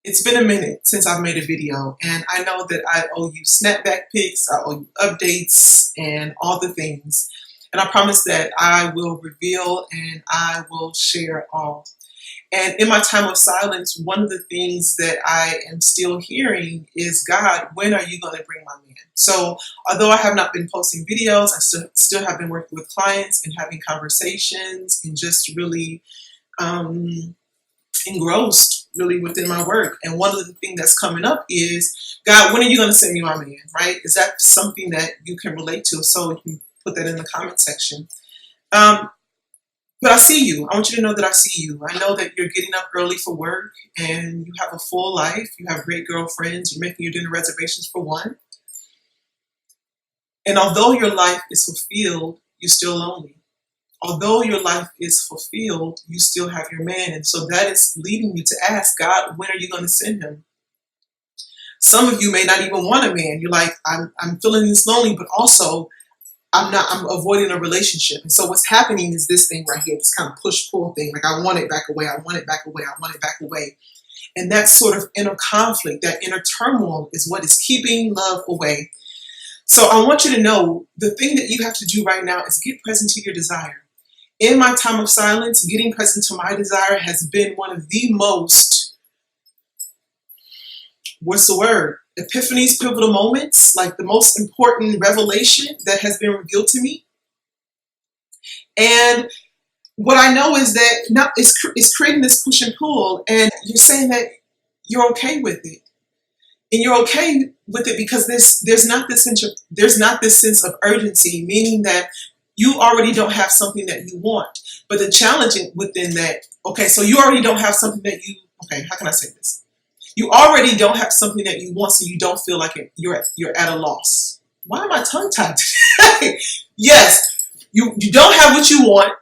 It's been a minute since I've made a video, and I know that I owe you snapback pics, I owe you updates, and all the things. And I promise that I will reveal and I will share all. And in my time of silence, one of the things that I am still hearing is, God, when are you going to bring my man? So although I have not been posting videos, I still have been working with clients and having conversations and just really engrossed really within my work. And one of the things that's coming up is, God, when are you going to send me my man, right? Is that something that you can relate to? So you can put that in the comment section. But I see you. I want you to know that I see you. I know that you're getting up early for work and you have a full life. You have great girlfriends. You're making your dinner reservations for one. And although your life is fulfilled, you're still lonely. Although your life is fulfilled, you still have your man. And so that is leading you to ask, God, when are you going to send him? Some of you may not even want a man. You're like, I'm feeling this lonely, but also I'm avoiding a relationship. And so what's happening is this thing right here, this kind of push-pull thing. Like, I want it back away. I want it back away. I want it back away. And that sort of inner conflict, that inner turmoil is what is keeping love away. So I want you to know the thing that you have to do right now is get present to your desire. In my time of silence, getting present to my desire has been one of the most, what's the word? Epiphanies, pivotal moments, like the most important revelation that has been revealed to me. And what I know is that now it's creating this push and pull, and you're saying that you're okay with it. And you're okay with it because there's not this sense of urgency, meaning that you already don't have something that you want. But the challenge within that, okay, so you already don't have something that you, okay, how can I say this? You already don't have something that you want, so you don't feel like you're at a loss. Why am I tongue-tied today? Yes, you don't have what you want.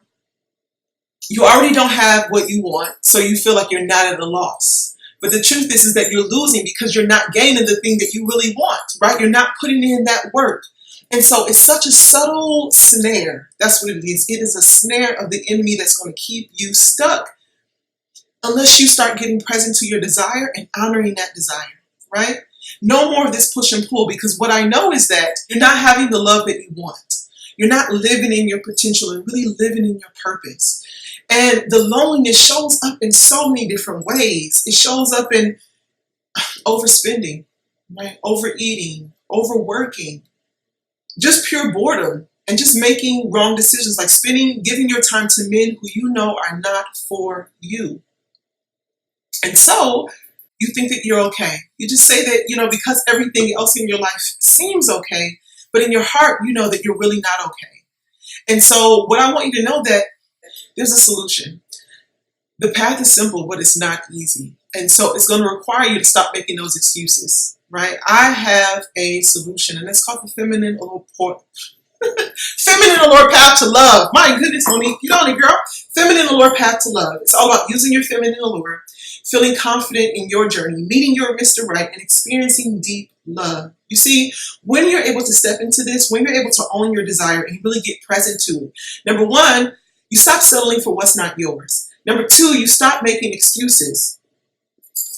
You already don't have what you want, so you feel like you're not at a loss. But the truth is that you're losing because you're not gaining the thing that you really want, right? You're not putting in that work. And so it's such a subtle snare. That's what it is. It is a snare of the enemy that's going to keep you stuck unless you start getting present to your desire and honoring that desire, right? No more of this push and pull, because what I know is that you're not having the love that you want. You're not living in your potential and really living in your purpose. And the loneliness shows up in so many different ways. It shows up in overspending, right? Overeating, overworking, just pure boredom, and just making wrong decisions, like giving your time to men who you know are not for you. And so you think that you're okay. You just say that, because everything else in your life seems okay, but in your heart, you know that you're really not okay. And so what I want you to know that there's a solution. The path is simple, but it's not easy. And so it's going to require you to stop making those excuses, right? I have a solution, and it's called the Feminine Allure Path to Love. My goodness, Monique, you know it, girl. Feminine Allure Path to Love. It's all about using your feminine allure, feeling confident in your journey, meeting your Mr. Right, and experiencing deep love. You see, when you're able to step into this, when you're able to own your desire and really get present to it, number one, you stop settling for what's not yours. Number two, you stop making excuses.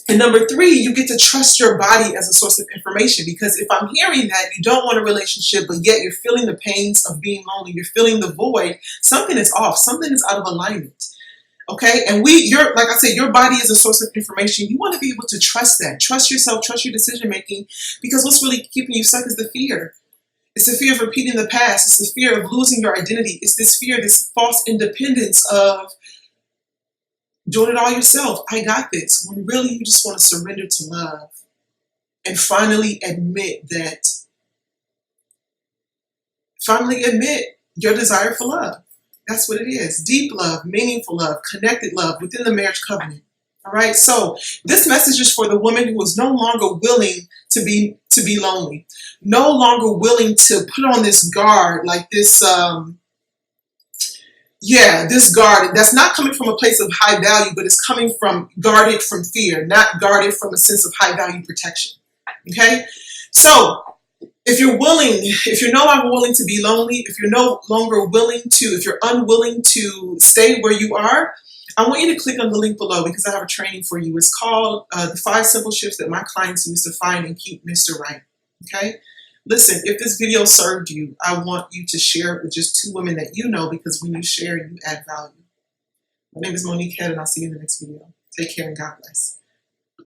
And number three, you get to trust your body as a source of information, because if I'm hearing that you don't want a relationship, but yet you're feeling the pains of being lonely, you're feeling the void, something is off, something is out of alignment. Okay? And like I said, your body is a source of information. You want to be able to trust that. Trust yourself, trust your decision making, because what's really keeping you stuck is the fear. It's the fear of repeating the past. It's the fear of losing your identity. It's this fear, this false independence of doing it all yourself. I got this. When really you just want to surrender to love and finally admit your desire for love. That's what it is. Deep love, meaningful love, connected love within the marriage covenant. All right. So this message is for the woman who is no longer willing to be lonely, no longer willing to put on this guard, like this, this guard that's not coming from a place of high value, but it's coming from guarded from fear, not guarded from a sense of high value protection. Okay. So If you're willing, if you're no longer willing to be lonely, if you're no longer willing to, if you're unwilling to stay where you are, I want you to click on the link below because I have a training for you. It's called the 5 Simple Shifts That My Clients Use to Find and Keep Mr. Right. Okay? Listen, if this video served you, I want you to share it with just 2 women that you know, because when you share, you add value. My name is Monique Head, and I'll see you in the next video. Take care and God bless.